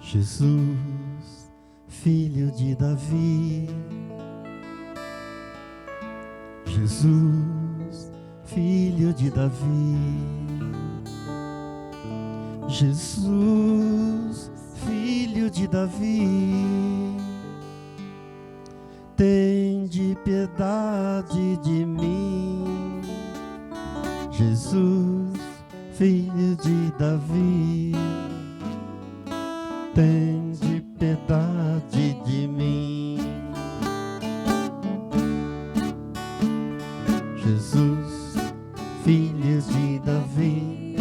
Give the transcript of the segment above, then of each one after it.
Jesus, filho de Davi. Jesus, filho de Davi. Jesus, filho de Davi, tende piedade de mim. Jesus, filho de Davi, tende piedade de mim. Jesus, filho de Davi.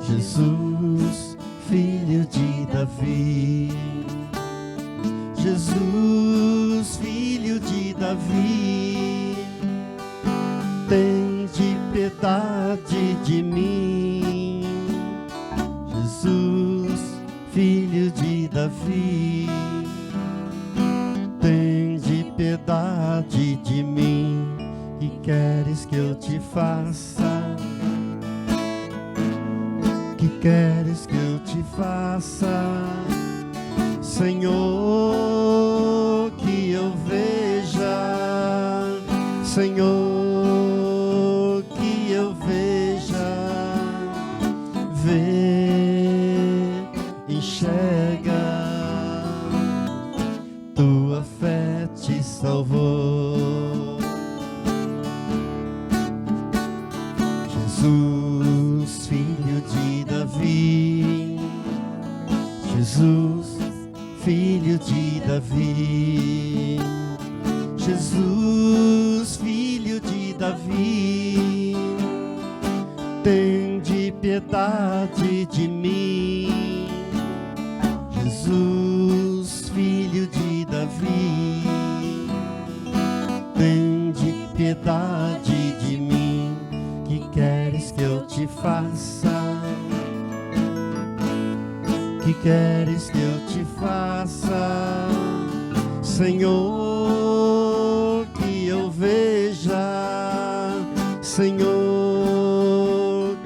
Jesus, filho de Davi. Jesus, filho de Davi, tende piedade de mim. Jesus, filho de Davi, tende piedade de mim. Que queres que eu te faça? Que queres que eu te faça? Senhor, que eu veja, Senhor, que eu veja, vê, enxerga, tua fé te salvou. Jesus, filho de Davi. Jesus, filho de Davi. Jesus, filho de Davi, tende piedade de mim. Jesus, filho de Davi, tende piedade de mim. Que queres que eu te faça? Que queres que eu te faça? Senhor, que eu veja, Senhor,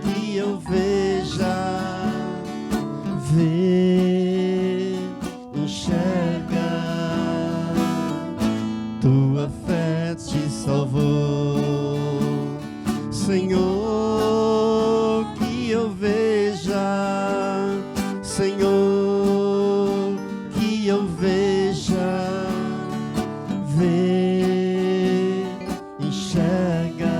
que eu veja, vê, enxerga, tua fé te salvou. Senhor, que eu veja, Senhor, que eu veja, vê, enxerga,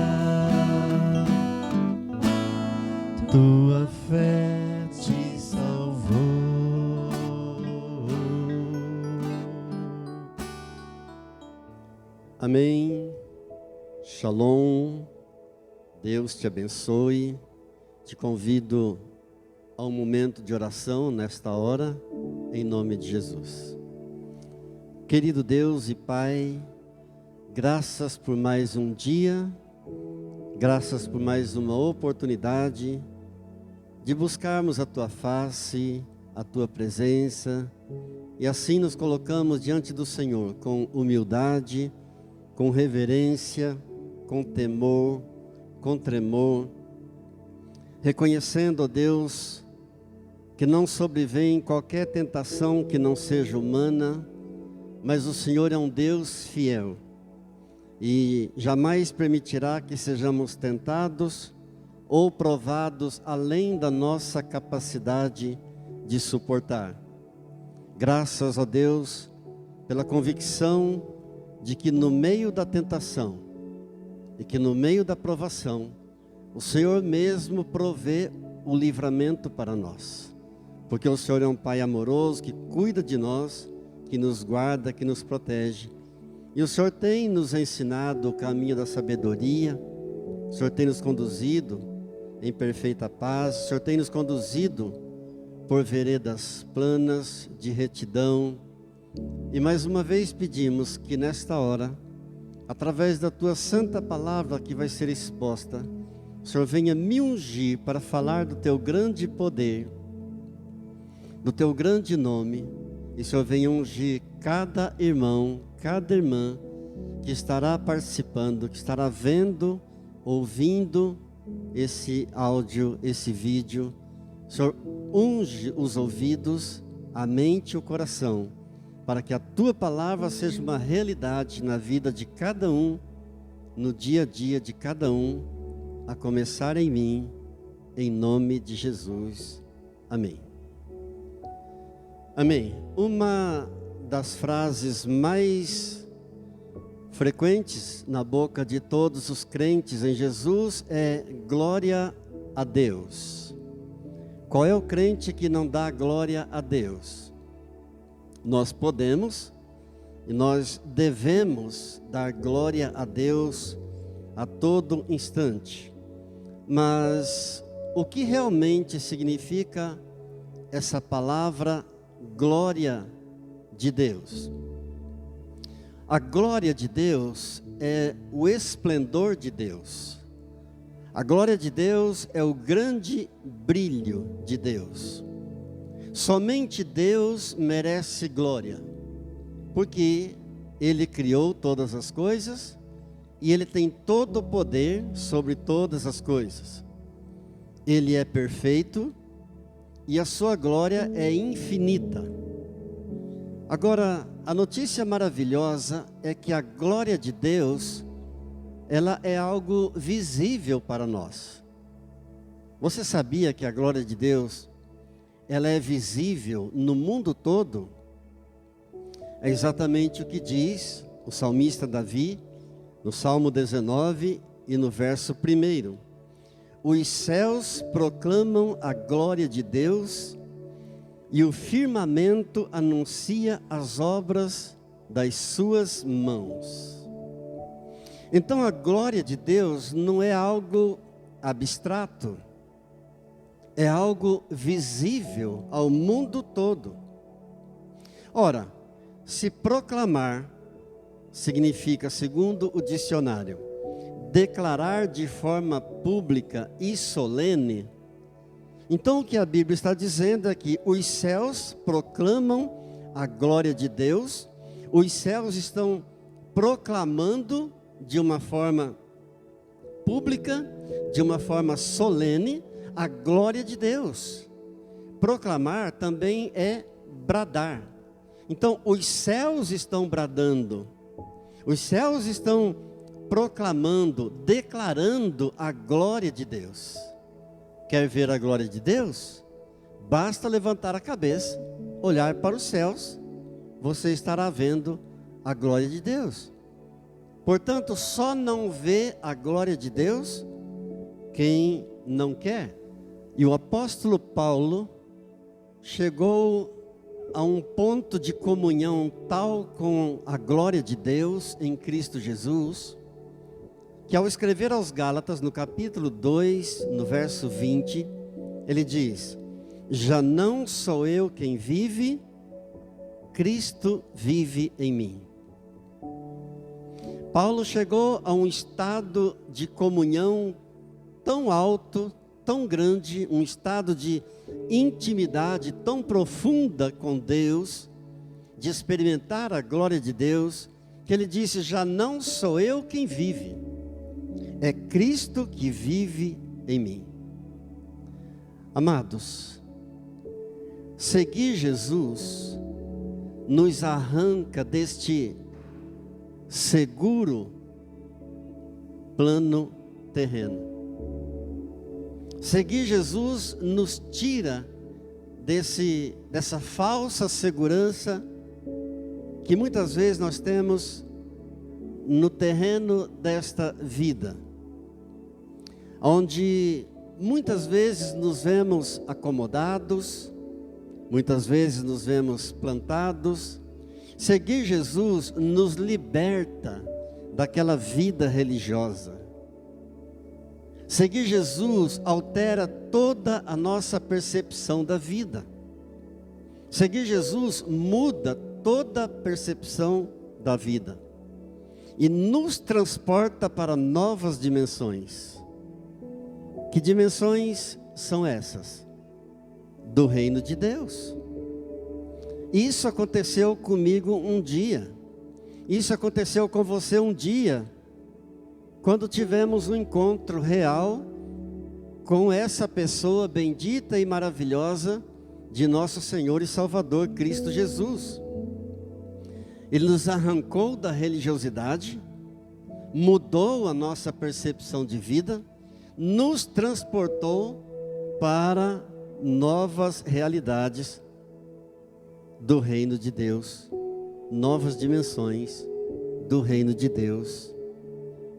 tua fé te salvou. Amém. Shalom. Deus te abençoe. Te convido a um momento de oração nesta hora, em nome de Jesus. Querido Deus e Pai, graças por mais um dia, graças por mais uma oportunidade de buscarmos a Tua face, a Tua presença, e assim nos colocamos diante do Senhor com humildade, com reverência, com temor, com tremor, reconhecendo, ó Deus, que não sobrevém qualquer tentação que não seja humana, mas o Senhor é um Deus fiel e jamais permitirá que sejamos tentados ou provados além da nossa capacidade de suportar. Graças a Deus pela convicção de que no meio da tentação e que no meio da provação, o Senhor mesmo provê o livramento para nós. Porque o Senhor é um Pai amoroso que cuida de nós, que nos guarda, que nos protege. E o Senhor tem nos ensinado o caminho da sabedoria, o Senhor tem nos conduzido em perfeita paz, o Senhor tem nos conduzido por veredas planas, de retidão. E mais uma vez pedimos que nesta hora, através da Tua santa palavra que vai ser exposta, o Senhor venha me ungir para falar do Teu grande poder, do Teu grande nome, e o Senhor venha ungir cada irmão, cada irmã que estará participando, que estará vendo, ouvindo esse áudio, esse vídeo. Senhor, unge os ouvidos, a mente e o coração, para que a Tua palavra seja uma realidade na vida de cada um, no dia a dia de cada um, a começar em mim, em nome de Jesus. Amém. Amém. Uma das frases mais frequentes na boca de todos os crentes em Jesus é glória a Deus. Qual é o crente que não dá glória a Deus? Nós podemos e nós devemos dar glória a Deus a todo instante. Mas o que realmente significa essa palavra glória de Deus? A glória de Deus é o esplendor de Deus. A glória de Deus é o grande brilho de Deus. Somente Deus merece glória, porque Ele criou todas as coisas e Ele tem todo o poder sobre todas as coisas. Ele é perfeito e a sua glória é infinita. Agora, a notícia maravilhosa é que a glória de Deus, ela é algo visível para nós. Você sabia que a glória de Deus, ela é visível no mundo todo? É exatamente o que diz o salmista Davi, no Salmo 19 e no verso 1. Os céus proclamam a glória de Deus e o firmamento anuncia as obras das suas mãos. Então a glória de Deus não é algo abstrato, é algo visível ao mundo todo. Ora, se proclamar significa, segundo o dicionário, declarar de forma pública e solene. Então o que a Bíblia está dizendo é que os céus proclamam a glória de Deus, os céus estão proclamando de uma forma pública, de uma forma solene, a glória de Deus. Proclamar também é bradar. Então os céus estão bradando, os céus estão proclamando, declarando a glória de Deus. Quer ver a glória de Deus? Basta levantar a cabeça, olhar para os céus, você estará vendo a glória de Deus. Portanto, só não vê a glória de Deus quem não quer. E o apóstolo Paulo chegou a um ponto de comunhão tal com a glória de Deus em Cristo Jesus, que ao escrever aos Gálatas, no capítulo 2, no verso 20, ele diz: já não sou eu quem vive, Cristo vive em mim. Paulo chegou a um estado de comunhão tão alto, tão grande, um estado de intimidade tão profunda com Deus, de experimentar a glória de Deus, que ele disse: já não sou eu quem vive, é Cristo que vive em mim. Amados, seguir Jesus nos arranca deste seguro plano terreno. Seguir Jesus nos tira dessa falsa segurança que muitas vezes nós temos no terreno desta vida, onde muitas vezes nos vemos acomodados, muitas vezes nos vemos plantados. Seguir Jesus nos liberta daquela vida religiosa. Seguir Jesus altera toda a nossa percepção da vida. Seguir Jesus muda toda a percepção da vida e nos transporta para novas dimensões. Que dimensões são essas? Do reino de Deus. Isso aconteceu comigo um dia. Isso aconteceu com você um dia, quando tivemos um encontro real com essa pessoa bendita e maravilhosa de nosso Senhor e Salvador Cristo Jesus. Ele nos arrancou da religiosidade, mudou a nossa percepção de vida, nos transportou para novas realidades do reino de Deus, novas dimensões do reino de Deus.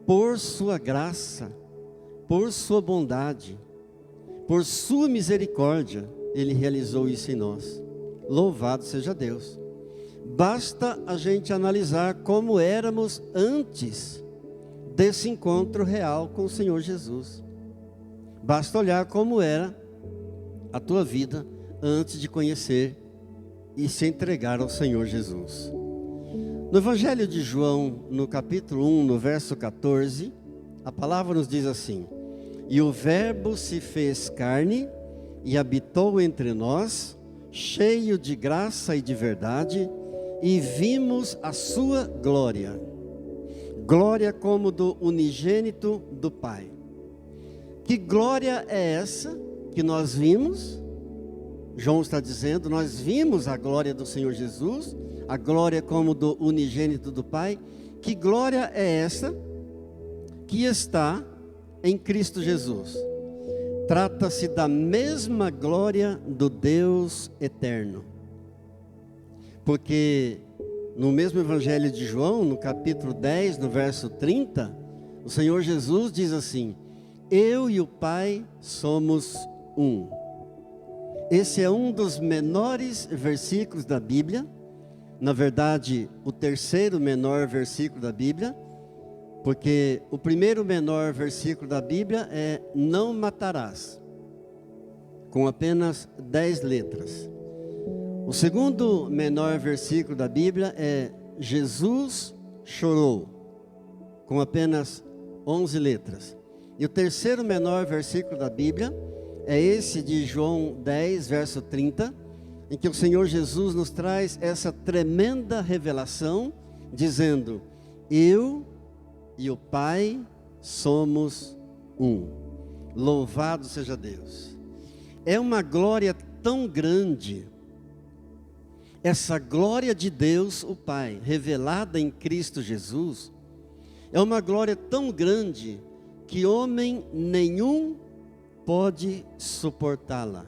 Por sua graça, por sua bondade, por sua misericórdia, Ele realizou isso em nós. Louvado seja Deus. Basta a gente analisar como éramos antes desse encontro real com o Senhor Jesus. Basta olhar como era a tua vida antes de conhecer e se entregar ao Senhor Jesus. No Evangelho de João, no capítulo 1, no verso 14, a palavra nos diz assim: e o Verbo se fez carne e habitou entre nós, cheio de graça e de verdade, e vimos a sua glória, glória como do unigênito do Pai. Que glória é essa que nós vimos? João está dizendo, nós vimos a glória do Senhor Jesus, a glória como do unigênito do Pai. Que glória é essa que está em Cristo Jesus? Trata-se da mesma glória do Deus eterno. Porque no mesmo Evangelho de João, no capítulo 10, no verso 30, o Senhor Jesus diz assim: eu e o Pai somos um. Esse é um dos menores versículos da Bíblia, na verdade, o terceiro menor versículo da Bíblia, porque o primeiro menor versículo da Bíblia é não matarás, com apenas 10 letras. O segundo menor versículo da Bíblia é Jesus chorou, com apenas 11 letras. E o terceiro menor versículo da Bíblia é esse de João 10, verso 30, em que o Senhor Jesus nos traz essa tremenda revelação, dizendo: eu e o Pai somos um. Louvado seja Deus. É uma glória tão grande, essa glória de Deus, o Pai, revelada em Cristo Jesus, é uma glória tão grande que homem nenhum pode suportá-la.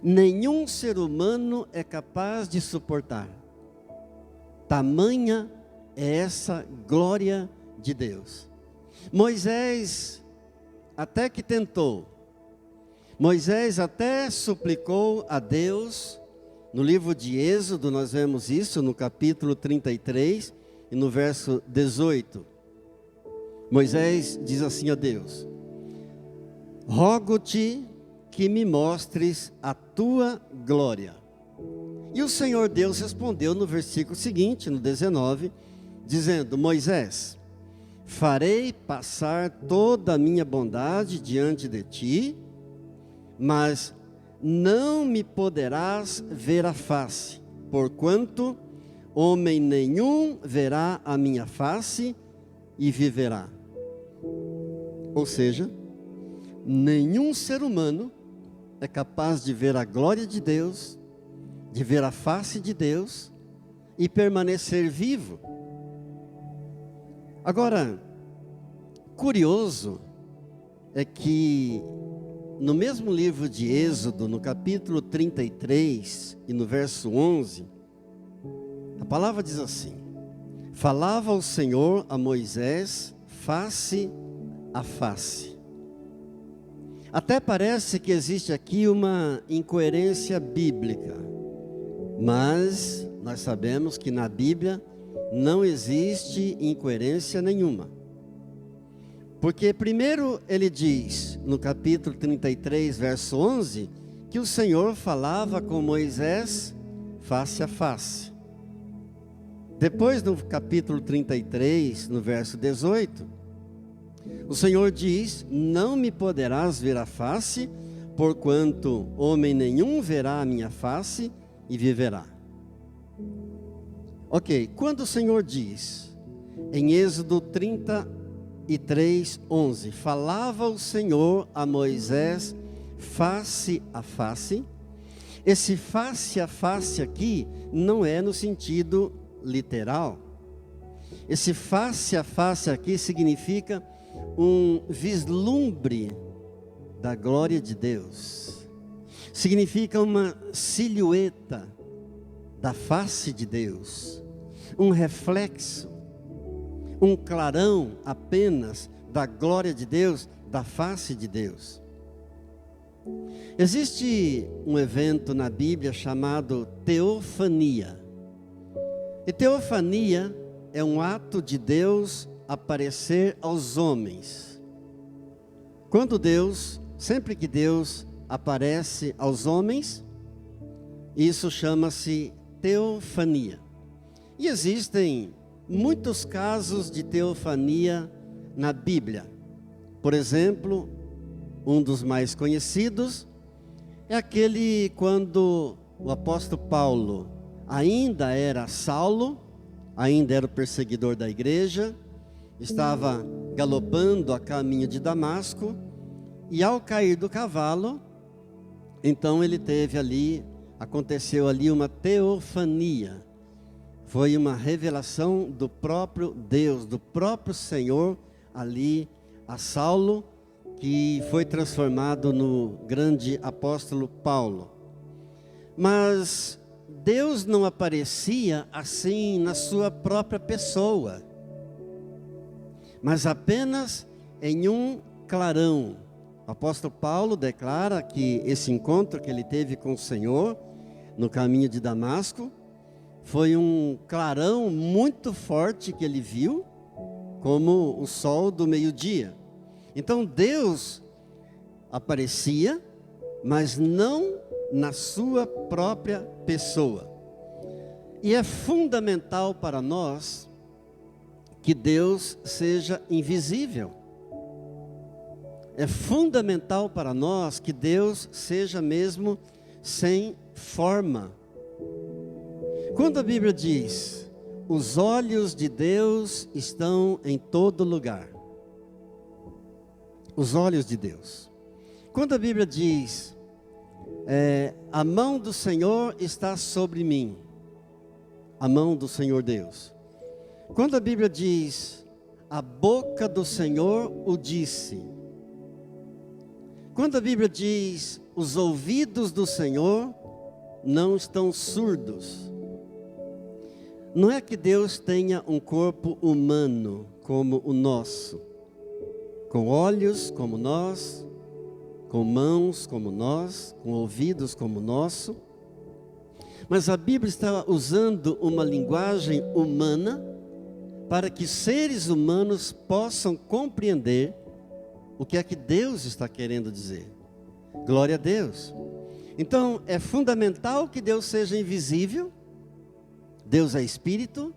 Nenhum ser humano é capaz de suportar. Tamanha é essa glória de Deus. Moisés até que tentou. Moisés até suplicou a Deus. No livro de Êxodo nós vemos isso, no capítulo 33 e no verso 18. Moisés diz assim a Deus: rogo-te que me mostres a tua glória. E o Senhor Deus respondeu no versículo seguinte, no 19, dizendo: Moisés, farei passar toda a minha bondade diante de ti, mas não me poderás ver a face, porquanto homem nenhum verá a minha face e viverá. Ou seja, nenhum ser humano é capaz de ver a glória de Deus, de ver a face de Deus e permanecer vivo. Agora, curioso é que no mesmo livro de Êxodo, no capítulo 33 e no verso 11, a palavra diz assim: falava o Senhor a Moisés face a face. Até parece que existe aqui uma incoerência bíblica, mas nós sabemos que na Bíblia não existe incoerência nenhuma. Porque primeiro ele diz, no capítulo 33, verso 11, que o Senhor falava com Moisés face a face. Depois, no capítulo 33, no verso 18, o Senhor diz: não me poderás ver a face, porquanto homem nenhum verá a minha face e viverá. Ok, quando o Senhor diz, em Êxodo 33, 3:11. Falava o Senhor a Moisés face a face. Esse face a face aqui não é no sentido literal. Esse face a face aqui significa um vislumbre da glória de Deus. Significa uma silhueta da face de Deus, um reflexo, um clarão apenas da glória de Deus, da face de Deus. Existe um evento na Bíblia chamado teofania. E teofania é um ato de Deus aparecer aos homens. Sempre que Deus aparece aos homens, isso chama-se teofania. E existem muitos casos de teofania na Bíblia. Por exemplo, um dos mais conhecidos é aquele quando o apóstolo Paulo ainda era Saulo, ainda era o perseguidor da igreja, estava galopando a caminho de Damasco, e ao cair do cavalo, então aconteceu ali uma teofania. Foi uma revelação do próprio Deus, do próprio Senhor ali a Saulo, que foi transformado no grande apóstolo Paulo. Mas Deus não aparecia assim na sua própria pessoa, mas apenas em um clarão. O apóstolo Paulo declara que esse encontro que ele teve com o Senhor no caminho de Damasco foi um clarão muito forte que ele viu, como o sol do meio-dia. Então Deus aparecia, mas não na sua própria pessoa. E é fundamental para nós que Deus seja invisível. É fundamental para nós que Deus seja mesmo sem forma. Quando a Bíblia diz, os olhos de Deus estão em todo lugar. Os olhos de Deus. Quando a Bíblia diz, a mão do Senhor está sobre mim. A mão do Senhor Deus. Quando a Bíblia diz, a boca do Senhor o disse. Quando a Bíblia diz, os ouvidos do Senhor não estão surdos. Não é que Deus tenha um corpo humano como o nosso, com olhos como nós, com mãos como nós, com ouvidos como o nosso. Mas a Bíblia está usando uma linguagem humana para que seres humanos possam compreender o que é que Deus está querendo dizer. Glória a Deus. Então, é fundamental que Deus seja invisível. Deus é espírito.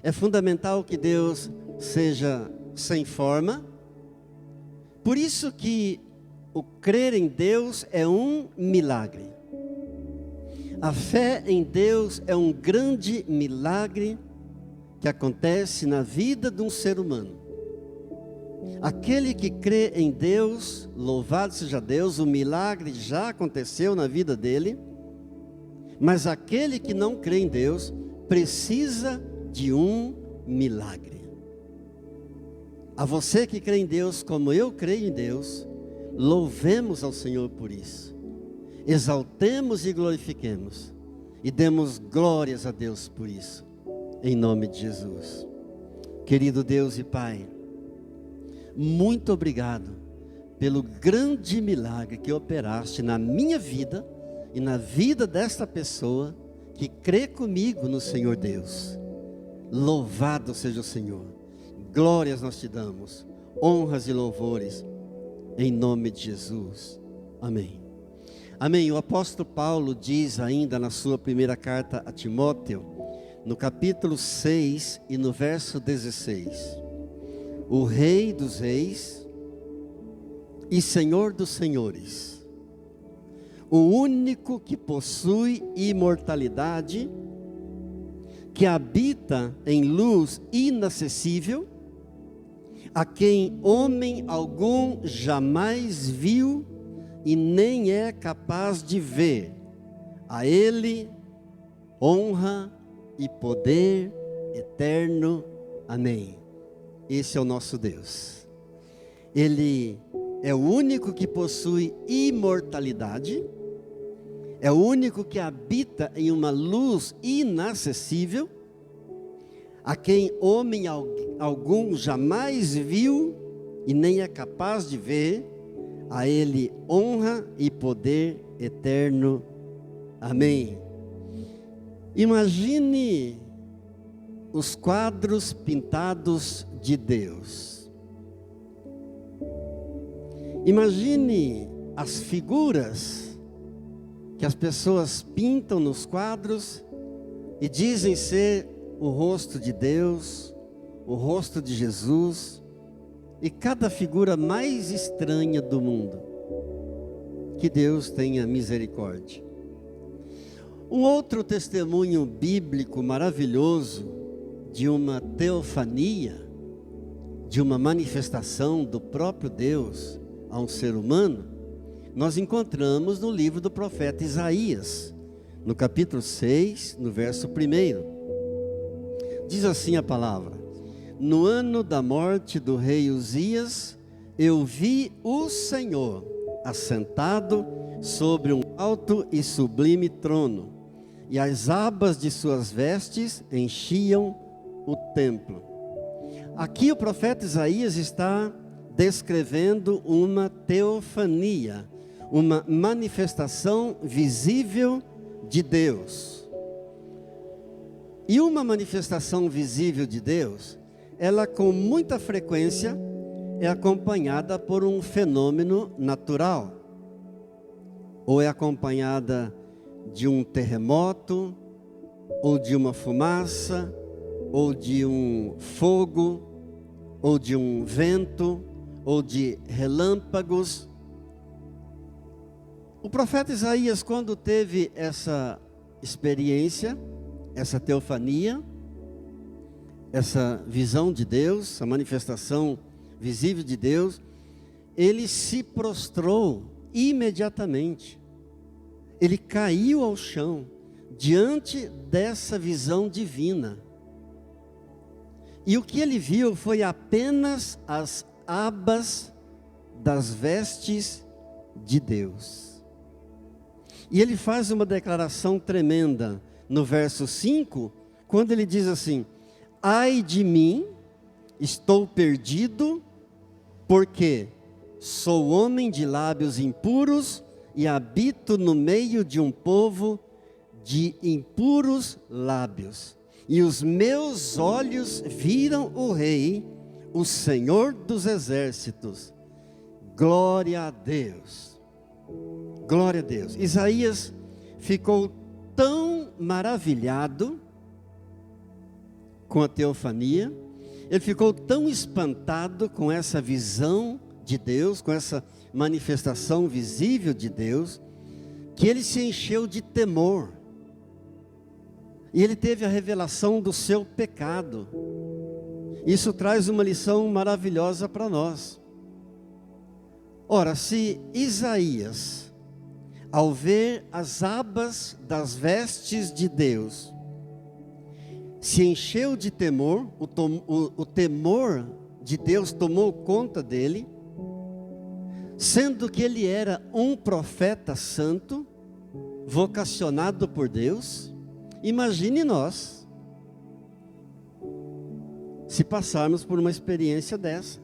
É fundamental que Deus seja sem forma. Por isso que o crer em Deus é um milagre. A fé em Deus é um grande milagre que acontece na vida de um ser humano. Aquele que crê em Deus, louvado seja Deus, o milagre já aconteceu na vida dele. Mas aquele que não crê em Deus, precisa de um milagre. A você que crê em Deus, como eu creio em Deus, louvemos ao Senhor por isso. Exaltemos e glorifiquemos. E demos glórias a Deus por isso. Em nome de Jesus. Querido Deus e Pai, muito obrigado pelo grande milagre que operaste na minha vida e na vida desta pessoa que crê comigo no Senhor Deus. Louvado seja o Senhor. Glórias nós te damos, honras e louvores, em nome de Jesus. Amém. Amém. O apóstolo Paulo diz ainda na sua primeira carta a Timóteo, no capítulo 6 e no verso 16. O Rei dos Reis e Senhor dos Senhores, o único que possui imortalidade, que habita em luz inacessível, a quem homem algum jamais viu e nem é capaz de ver. A Ele honra e poder eterno. Amém. Esse é o nosso Deus. Ele é o único que possui imortalidade, é o único que habita em uma luz inacessível, a quem homem algum jamais viu e nem é capaz de ver. A Ele honra e poder eterno. Amém. Imagine os quadros pintados de Deus. Imagine as figuras que as pessoas pintam nos quadros e dizem ser o rosto de Deus, o rosto de Jesus, e cada figura mais estranha do mundo. Que Deus tenha misericórdia. Um outro testemunho bíblico maravilhoso de uma teofania, de uma manifestação do próprio Deus a um ser humano, nós encontramos no livro do profeta Isaías, no capítulo 6, no verso 1. Diz assim a palavra: no ano da morte do rei Uzias, eu vi o Senhor assentado sobre um alto e sublime trono, e as abas de suas vestes enchiam o templo. Aqui o profeta Isaías está descrevendo uma teofania, uma manifestação visível de Deus. E uma manifestação visível de Deus, ela com muita frequência é acompanhada por um fenômeno natural, ou é acompanhada de um terremoto, ou de uma fumaça, ou de um fogo, ou de um vento, ou de relâmpagos. O profeta Isaías, quando teve essa experiência, essa teofania, essa visão de Deus, a manifestação visível de Deus, ele se prostrou imediatamente. Ele caiu ao chão diante dessa visão divina. E o que ele viu foi apenas as abas das vestes de Deus. E ele faz uma declaração tremenda no verso 5, quando ele diz assim: ai de mim, estou perdido, porque sou homem de lábios impuros e habito no meio de um povo de impuros lábios. E os meus olhos viram o Rei, o Senhor dos exércitos. Glória a Deus. Glória a Deus. Isaías ficou tão maravilhado com a teofania, ele ficou tão espantado com essa visão de Deus, com essa manifestação visível de Deus, que ele se encheu de temor. E ele teve a revelação do seu pecado. Isso traz uma lição maravilhosa para nós. Ora, se Isaías, ao ver as abas das vestes de Deus, se encheu de temor, o temor de Deus tomou conta dele, sendo que ele era um profeta santo, vocacionado por Deus. Imagine nós, se passarmos por uma experiência dessa.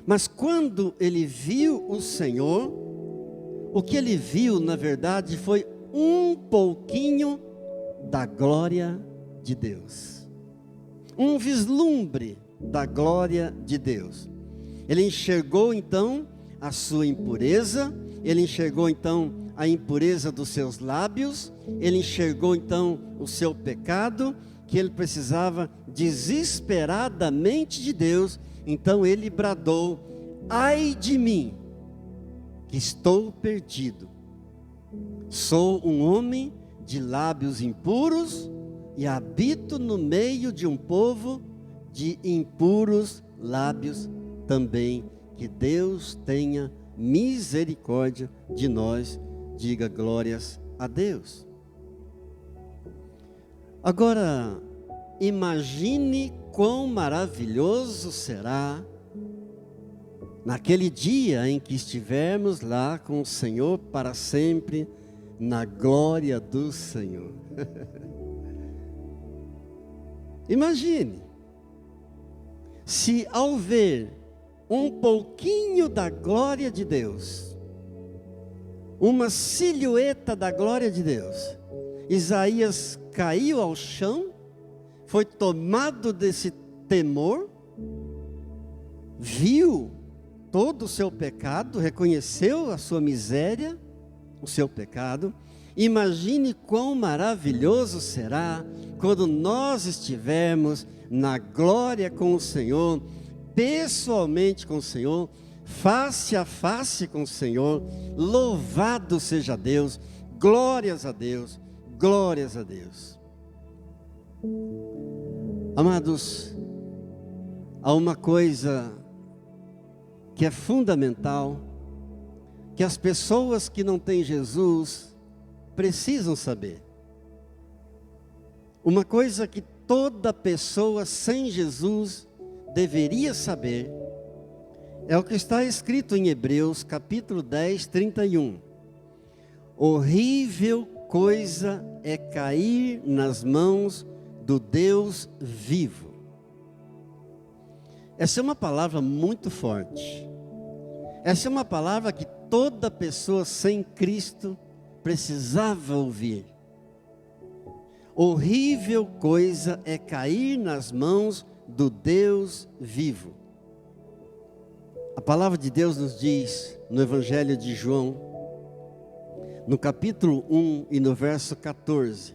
Mas quando ele viu o Senhor, o que ele viu, na verdade, foi um pouquinho da glória de Deus. Um vislumbre da glória de Deus. Ele enxergou então a sua impureza, ele enxergou então a impureza dos seus lábios, ele enxergou então o seu pecado, que ele precisava desesperadamente de Deus. Então ele bradou: ai de mim, que estou perdido. Sou um homem de lábios impuros e habito no meio de um povo de impuros lábios também. Que Deus tenha misericórdia de nós. Diga glórias a Deus. Agora, imagine quão maravilhoso será naquele dia em que estivermos lá com o Senhor para sempre, na glória do Senhor. Imagine, se ao ver um pouquinho da glória de Deus, uma silhueta da glória de Deus, Isaías caiu ao chão, foi tomado desse temor, viu todo o seu pecado, reconheceu a sua miséria, o seu pecado. Imagine quão maravilhoso será quando nós estivermos na glória com o Senhor, pessoalmente com o Senhor, face a face com o Senhor. Louvado seja Deus, glórias a Deus, glórias a Deus. Amados, há uma coisa que é fundamental, que as pessoas que não têm Jesus precisam saber. Uma coisa que toda pessoa sem Jesus deveria saber, é o que está escrito em Hebreus capítulo 10, 31. Horrível coisa é cair nas mãos do Deus vivo. Essa é uma palavra muito forte. Essa é uma palavra que toda pessoa sem Cristo precisava ouvir. Horrível coisa é cair nas mãos do Deus vivo. A palavra de Deus nos diz no Evangelho de João, no capítulo 1 e no verso 14: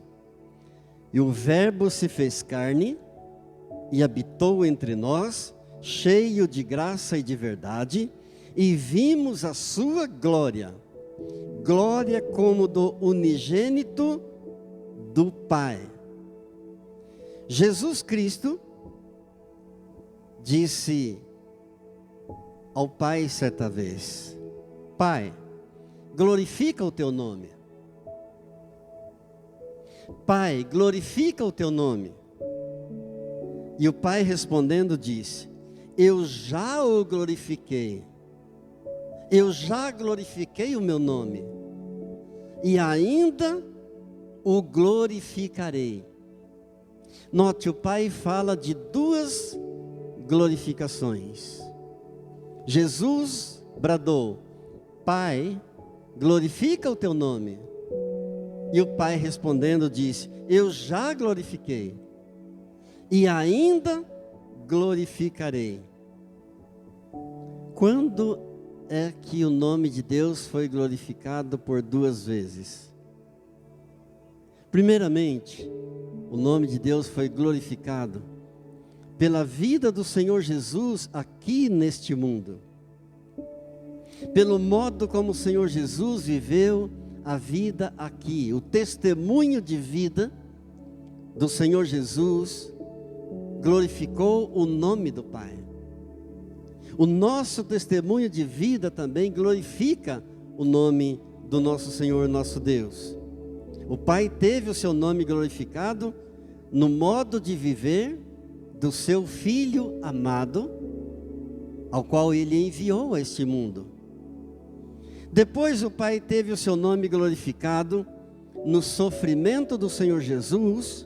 e o Verbo se fez carne e habitou entre nós, cheio de graça e de verdade, e vimos a sua glória, glória como do unigênito do Pai. Jesus Cristo disse ao Pai certa vez: Pai, glorifica o teu nome. Pai, glorifica o teu nome. E o Pai respondendo disse: eu já o glorifiquei. Eu já glorifiquei o meu nome. E ainda o glorificarei. Note, o Pai fala de duas glorificações. Jesus bradou: Pai, glorifica o teu nome. E o Pai respondendo disse: eu já glorifiquei, e ainda glorificarei. Quando é que o nome de Deus foi glorificado por duas vezes? Primeiramente, o nome de Deus foi glorificado pela vida do Senhor Jesus aqui neste mundo, pelo modo como o Senhor Jesus viveu a vida aqui. O testemunho de vida do Senhor Jesus glorificou o nome do Pai. O nosso testemunho de vida também glorifica o nome do nosso Senhor, nosso Deus. O Pai teve o seu nome glorificado no modo de viver do seu Filho amado, ao qual Ele enviou a este mundo. Depois o Pai teve o seu nome glorificado no sofrimento do Senhor Jesus,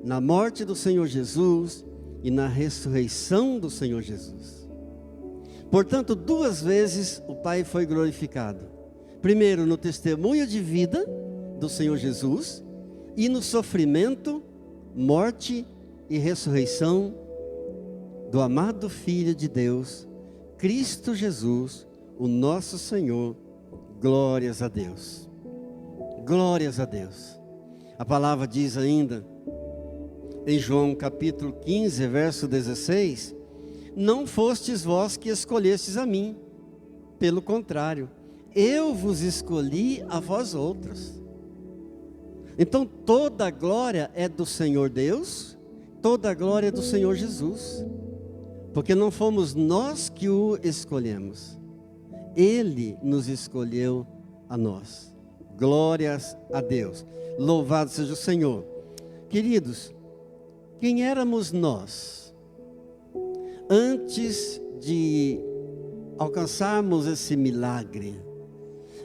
na morte do Senhor Jesus e na ressurreição do Senhor Jesus. Portanto, duas vezes o Pai foi glorificado. Primeiro, no testemunho de vida do Senhor Jesus, e no sofrimento, morte e ressurreição do amado Filho de Deus, Cristo Jesus, o nosso Senhor. Glórias a Deus. Glórias a Deus. A palavra diz ainda, em João capítulo 15, verso 16, não fostes vós que escolhestes a mim, pelo contrário, eu vos escolhi a vós outros. Então toda a glória é do Senhor Deus, toda a glória é do Senhor Jesus. Porque não fomos nós que o escolhemos. Ele nos escolheu a nós. Glórias a Deus. Louvado seja o Senhor. Queridos, quem éramos nós antes de alcançarmos esse milagre?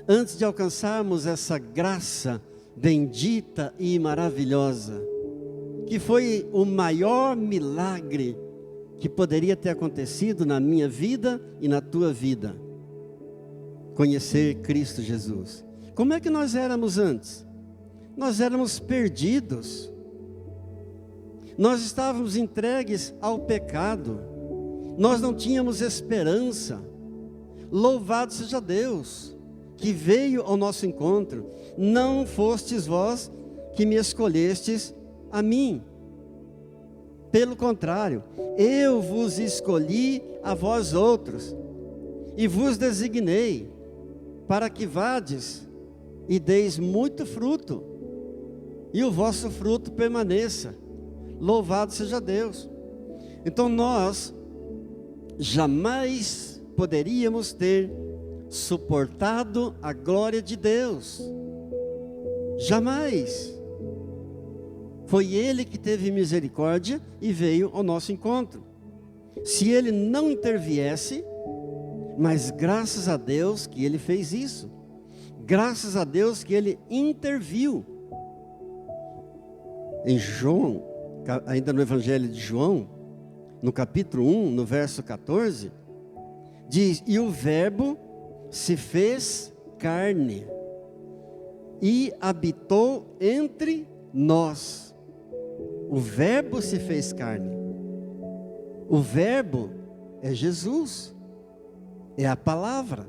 Antes de alcançarmos essa graça bendita e maravilhosa, que foi o maior milagre que poderia ter acontecido na minha vida e na tua vida. Conhecer Cristo Jesus. Como é que nós éramos antes? Nós éramos perdidos. Nós estávamos entregues ao pecado. Nós não tínhamos esperança. Louvado seja Deus, que veio ao nosso encontro. Não fostes vós que me escolhestes a mim. Pelo contrário, eu vos escolhi a vós outros, e vos designei, para que vades e deis muito fruto, e o vosso fruto permaneça. Louvado seja Deus. Então nós jamais poderíamos ter suportado a glória de Deus. Jamais. Foi Ele que teve misericórdia e veio ao nosso encontro. Se Ele não interviesse, mas graças a Deus que Ele fez isso. Graças a Deus que Ele interviu. Em João, ainda no Evangelho de João, no capítulo 1, no verso 14, diz: e o Verbo se fez carne e habitou entre nós. O Verbo se fez carne. O Verbo é Jesus, é a palavra.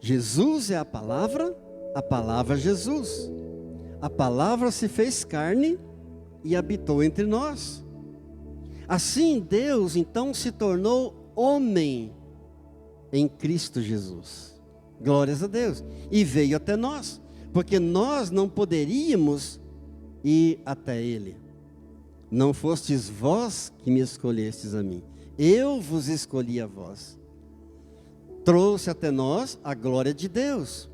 Jesus é a palavra Jesus. A palavra se fez carne e habitou entre nós. Assim Deus então se tornou homem em Cristo Jesus. Glórias a Deus. E veio até nós, porque nós não poderíamos ir até Ele. Não fostes vós que me escolhestes a mim, eu vos escolhi a vós. Trouxe até nós a glória de Deus.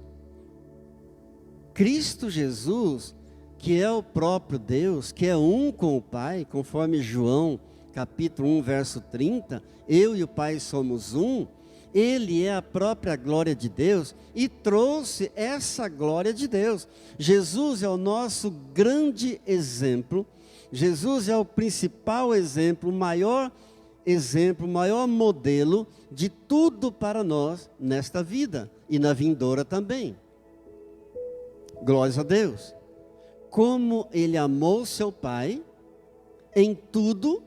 Cristo Jesus, que é o próprio Deus, que é um com o Pai, conforme João capítulo 1, verso 30, eu e o Pai somos um. Ele é a própria glória de Deus e trouxe essa glória de Deus. Jesus é o nosso grande exemplo. Jesus é o principal exemplo, o maior modelo de tudo para nós nesta vida e na vindoura também. Glórias a Deus. Como Ele amou seu Pai em tudo,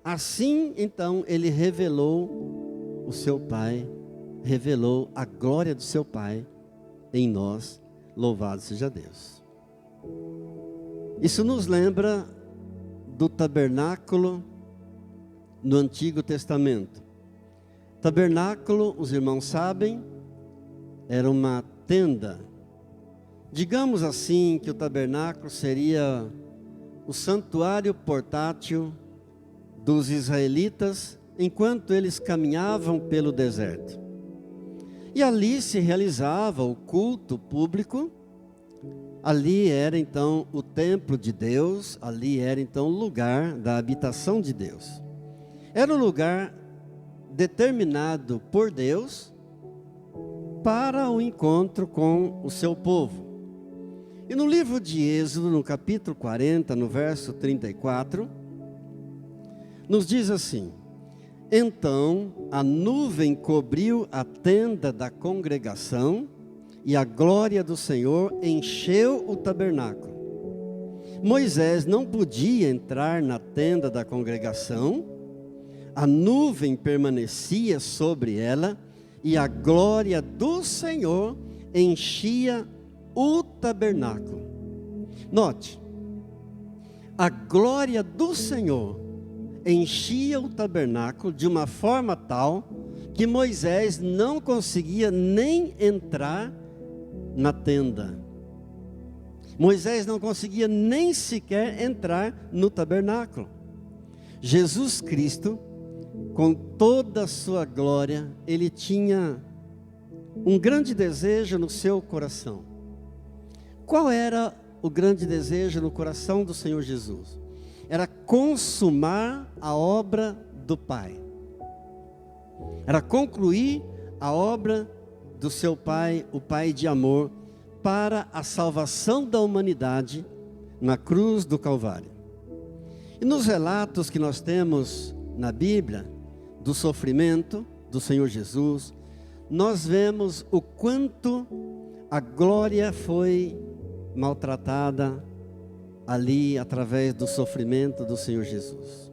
assim então Ele revelou o seu Pai, revelou a glória do seu Pai em nós. Louvado seja Deus. Isso nos lembra do tabernáculo no Antigo Testamento. Tabernáculo, os irmãos sabem, era uma tenda. Digamos assim que o tabernáculo seria o santuário portátil dos israelitas enquanto eles caminhavam pelo deserto. E ali se realizava o culto público. Ali era então o templo de Deus, ali era então o lugar da habitação de Deus. Era um lugar determinado por Deus para o encontro com o seu povo. E no livro de Êxodo, no capítulo 40, no verso 34, nos diz assim: então a nuvem cobriu a tenda da congregação e a glória do Senhor encheu o tabernáculo. Moisés não podia entrar na tenda da congregação, a nuvem permanecia sobre ela e a glória do Senhor enchia o tabernáculo. Note, a glória do Senhor enchia o tabernáculo de uma forma tal que Moisés não conseguia nem entrar na tenda. Moisés não conseguia nem sequer entrar no tabernáculo. Jesus Cristo, com toda a sua glória, ele tinha um grande desejo no seu coração. Qual era o grande desejo no coração do Senhor Jesus? Era consumar a obra do Pai. Era concluir a obra do seu Pai, o Pai de amor, para a salvação da humanidade na cruz do Calvário. E nos relatos que nós temos na Bíblia, do sofrimento do Senhor Jesus, nós vemos o quanto a glória foi maltratada ali através do sofrimento do Senhor Jesus.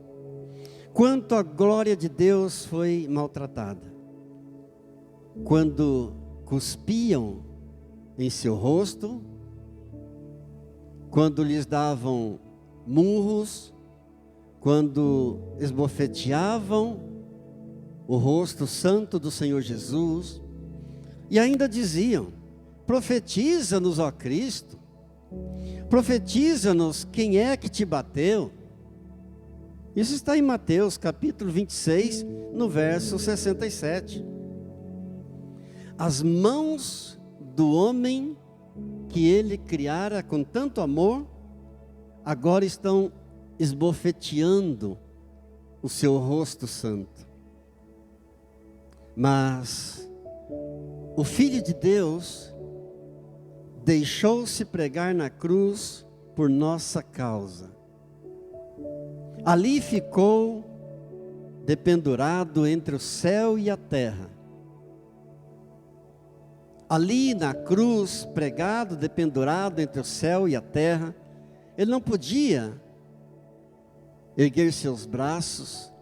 Quanto a glória de Deus foi maltratada. Quando cuspiam em seu rosto, quando lhes davam murros, quando esbofeteavam o rosto santo do Senhor Jesus, e ainda diziam: profetiza-nos, ó Cristo, profetiza-nos quem é que te bateu. Isso está em Mateus capítulo 26, no verso 67. As mãos do homem que ele criara com tanto amor, agora estão esbofeteando o seu rosto santo. Mas o Filho de Deus deixou-se pregar na cruz por nossa causa. Ali ficou dependurado entre o céu e a terra. Ali na cruz, pregado, dependurado entre o céu e a terra, ele não podia erguer seus braços,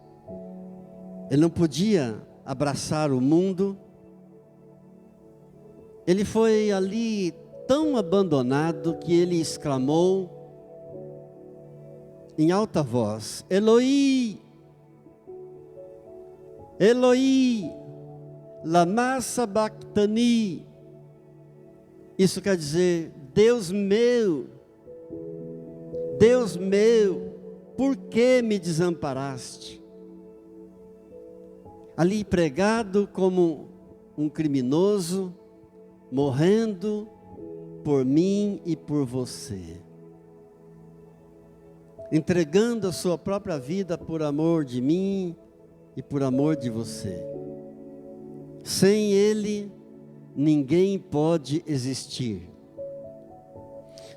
ele não podia abraçar o mundo. Ele foi ali tão abandonado que ele exclamou em alta voz: Eloi, Eloi, lama sabachthani. Isso quer dizer: Deus meu, por que me desamparaste? Ali pregado como um criminoso, morrendo por mim e por você, entregando a sua própria vida por amor de mim e por amor de você. Sem Ele, ninguém pode existir.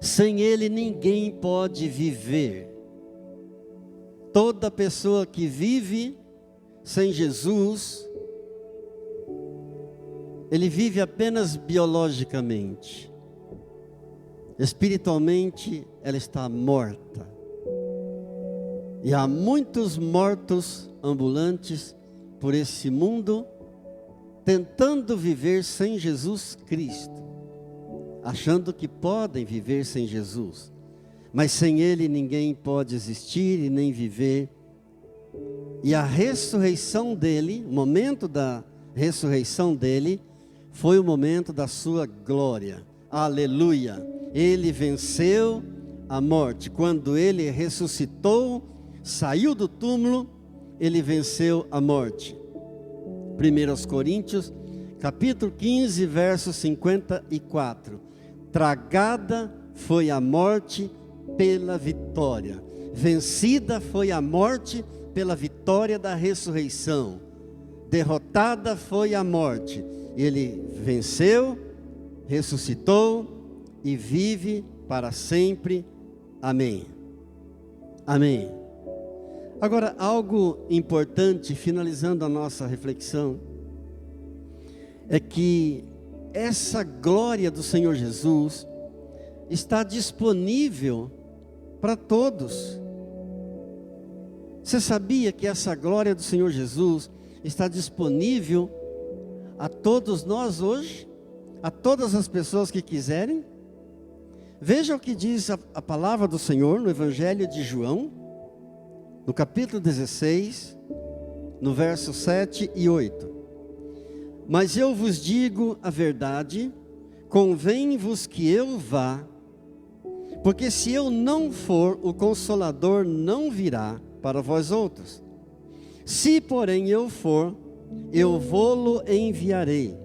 Sem Ele, ninguém pode viver. Toda pessoa que vive sem Jesus, ele vive apenas biologicamente. Espiritualmente, ela está morta. E há muitos mortos ambulantes por esse mundo, tentando viver sem Jesus Cristo, achando que podem viver sem Jesus, mas sem Ele ninguém pode existir e nem viver. E a ressurreição dele, o momento da ressurreição dele, foi o momento da sua glória. Aleluia! Ele venceu a morte. Quando ele ressuscitou, saiu do túmulo, ele venceu a morte. 1 Coríntios, capítulo 15, verso 54. Tragada foi a morte pela vitória. Vencida foi a morte pela vitória da ressurreição. Derrotada foi a morte. Ele venceu, ressuscitou e vive para sempre. Amém. Amém. Agora, algo importante, finalizando a nossa reflexão, é que essa glória do Senhor Jesus está disponível para todos. Você sabia que essa glória do Senhor Jesus está disponível a todos nós hoje? A todas as pessoas que quiserem? Veja o que diz a palavra do Senhor no Evangelho de João, no capítulo 16, no verso 7 e 8. Mas eu vos digo a verdade, convém-vos que eu vá, porque se eu não for, o Consolador não virá, para vós outros. Se, porém, eu for, eu vou-lo enviarei.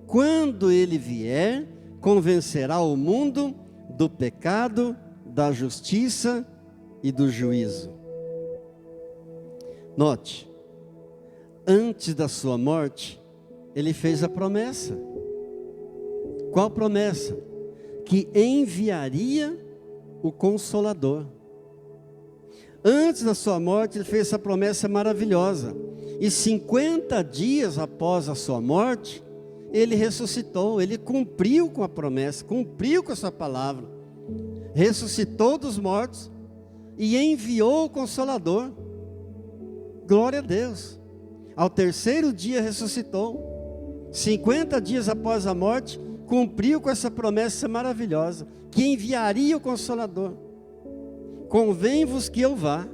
Quando ele vier, convencerá o mundo do pecado, da justiça e do juízo. Note, antes da sua morte, ele fez a promessa. Qual promessa? Que enviaria o Consolador. Antes da sua morte, ele fez essa promessa maravilhosa. E 50 dias após a sua morte, ele ressuscitou. Ele cumpriu com a promessa, cumpriu com a sua palavra. Ressuscitou dos mortos e enviou o Consolador. Glória a Deus. Ao terceiro dia ressuscitou. 50 dias após a morte, cumpriu com essa promessa maravilhosa, que enviaria o Consolador. Convém-vos que eu vá,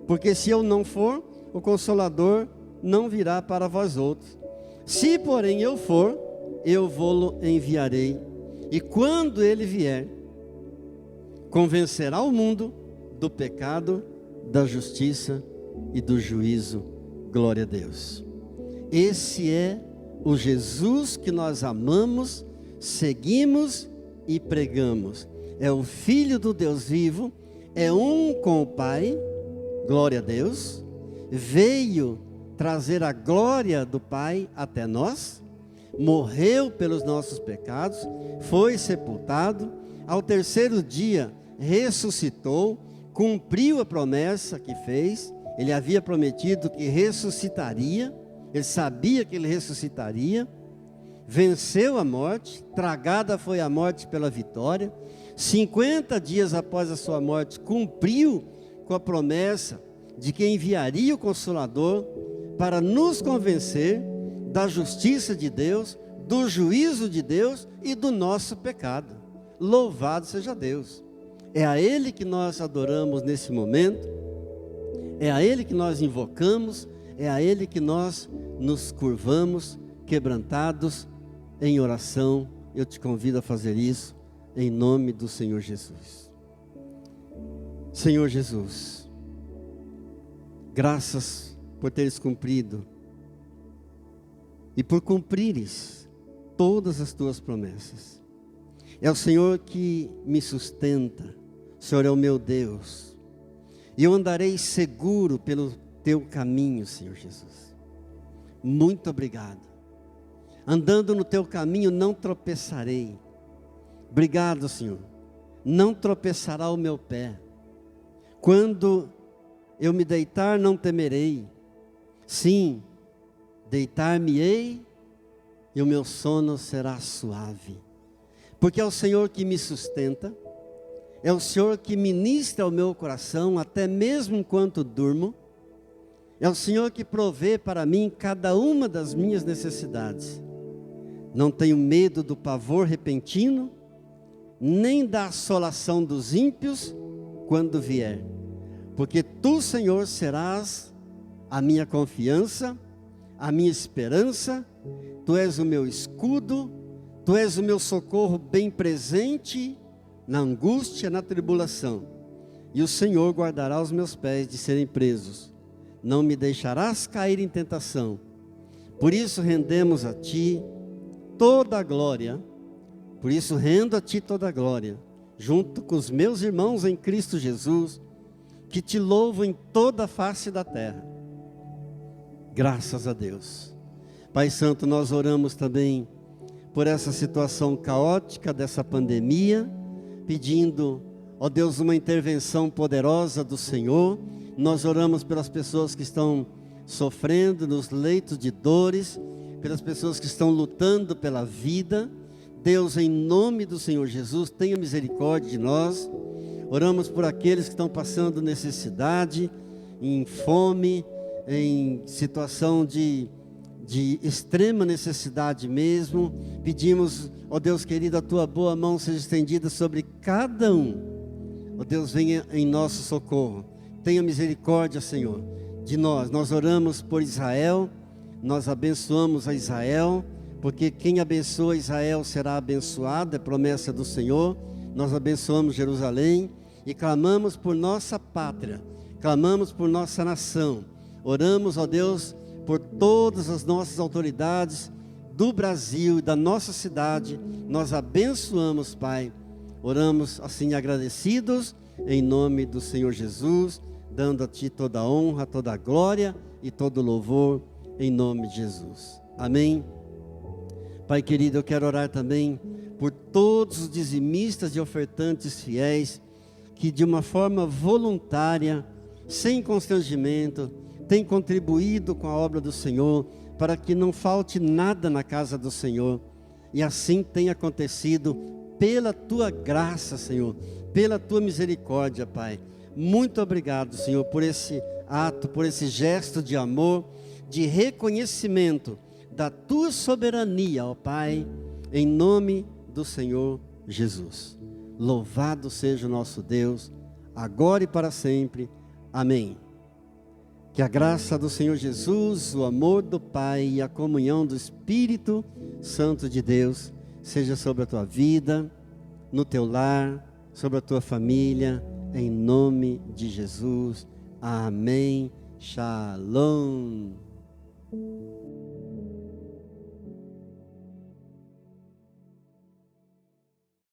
porque se eu não for, o Consolador não virá para vós outros. Se, porém, eu for, eu vou-lo enviarei. E quando ele vier, convencerá o mundo do pecado, da justiça e do juízo. Glória a Deus. Esse é o Jesus que nós amamos, seguimos e pregamos. É o Filho do Deus vivo, é um com o Pai, glória a Deus, veio trazer a glória do Pai até nós, morreu pelos nossos pecados, foi sepultado, ao terceiro dia ressuscitou, cumpriu a promessa que fez. Ele havia prometido que ressuscitaria, ele sabia que ele ressuscitaria, venceu a morte, tragada foi a morte pela vitória. 50 dias após a sua morte, cumpriu com a promessa de que enviaria o Consolador para nos convencer da justiça de Deus, do juízo de Deus e do nosso pecado. Louvado seja Deus. É a Ele que nós adoramos nesse momento, é a Ele que nós invocamos, é a Ele que nós nos curvamos, quebrantados, em oração. Eu te convido a fazer isso, em nome do Senhor Jesus. Senhor Jesus, graças por teres cumprido e por cumprires todas as tuas promessas. É o Senhor que me sustenta, o Senhor é o meu Deus, e eu andarei seguro pelo teu caminho, Senhor Jesus. Muito obrigado. Andando no teu caminho não tropeçarei. Obrigado, Senhor. Não tropeçará o meu pé. Quando eu me deitar, não temerei. Sim, deitar-me-ei e o meu sono será suave. Porque é o Senhor que me sustenta, é o Senhor que ministra ao meu coração, até mesmo enquanto durmo. É o Senhor que provê para mim cada uma das minhas necessidades. Não tenho medo do pavor repentino, nem da assolação dos ímpios quando vier. Porque tu, Senhor, serás a minha confiança, a minha esperança, tu és o meu escudo, tu és o meu socorro bem presente na angústia, na tribulação. E o Senhor guardará os meus pés de serem presos. Não me deixarás cair em tentação. Por isso rendemos a ti toda a glória. Por isso rendo a ti toda a glória, junto com os meus irmãos em Cristo Jesus, que te louvo em toda a face da terra. Graças a Deus. Pai Santo, nós oramos também por essa situação caótica dessa pandemia, pedindo, ó Deus, uma intervenção poderosa do Senhor. Nós oramos pelas pessoas que estão sofrendo nos leitos de dores, pelas pessoas que estão lutando pela vida. Deus, em nome do Senhor Jesus, tenha misericórdia de nós. Oramos por aqueles que estão passando necessidade, em fome, em situação de extrema necessidade mesmo. Pedimos, ó Deus querido, a tua boa mão seja estendida sobre cada um. Ó Deus, venha em nosso socorro. Tenha misericórdia, Senhor, de nós. Nós oramos por Israel, nós abençoamos a Israel, porque quem abençoa Israel será abençoado, é promessa do Senhor. Nós abençoamos Jerusalém e clamamos por nossa pátria, clamamos por nossa nação, oramos, ó Deus, por todas as nossas autoridades do Brasil e da nossa cidade, nós abençoamos, Pai, oramos assim agradecidos, em nome do Senhor Jesus, dando a Ti toda a honra, toda a glória e todo o louvor, em nome de Jesus. Amém. Pai querido, eu quero orar também por todos os dizimistas e ofertantes fiéis, que de uma forma voluntária, sem constrangimento, têm contribuído com a obra do Senhor, para que não falte nada na casa do Senhor, e assim tem acontecido pela Tua graça, Senhor, pela Tua misericórdia, Pai. Muito obrigado, Senhor, por esse ato, por esse gesto de amor, de reconhecimento da Tua soberania, ó Pai, em nome do Senhor Jesus. Louvado seja o nosso Deus, agora e para sempre. Amém. Que a graça do Senhor Jesus, o amor do Pai e a comunhão do Espírito Santo de Deus seja sobre a tua vida, no teu lar, sobre a tua família, em nome de Jesus. Amém. Shalom.